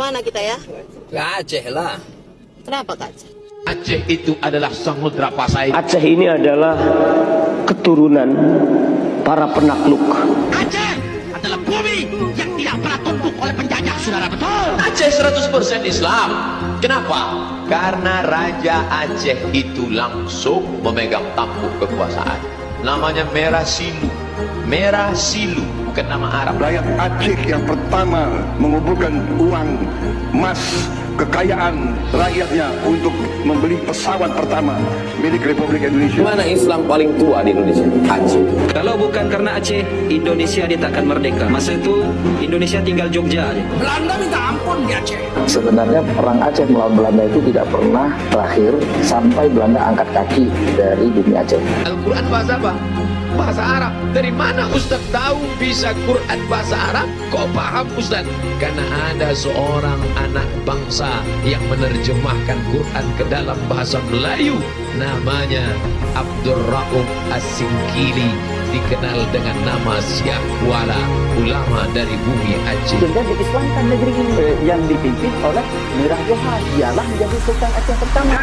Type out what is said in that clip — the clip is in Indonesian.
Kemana kita ya? Ke Aceh lah. Kenapa ke Aceh? Aceh itu adalah samudra pasai. Aceh ini adalah keturunan para penakluk. Aceh adalah bumi yang tidak pernah tunduk oleh penjajah, saudara, betul? Aceh 100% Islam. Kenapa? Karena Raja Aceh itu langsung memegang tampuk kekuasaan. Namanya Merah Silu. Merah Silu, bukan nama Arab. Rakyat Aceh yang pertama mengumpulkan uang, emas, kekayaan rakyatnya untuk membeli pesawat pertama milik Republik Indonesia. Mana Islam paling tua di Indonesia? Aceh. Kalau bukan karena Aceh, Indonesia ditakkan merdeka. Masa itu Indonesia tinggal Jogja aja. Belanda minta ampun di Aceh. Sebenarnya perang Aceh melawan Belanda itu tidak pernah berakhir sampai Belanda angkat kaki dari bumi Aceh. Al-Quran bahasa apa? Bahasa Arab. Dari mana Ustaz tahu bisa Quran bahasa Arab? Kok paham Ustaz? Karena ada seorang anak bangsa yang menerjemahkan Quran ke dalam bahasa Melayu. Namanya Abdul Rauf As-Singkili, dikenal dengan nama Syekh Kuala, ulama dari bumi Aceh. Dan diislamkan negeri ini yang dipimpin oleh Mirah Johan. Dialah menjadi Sultan Aceh pertama.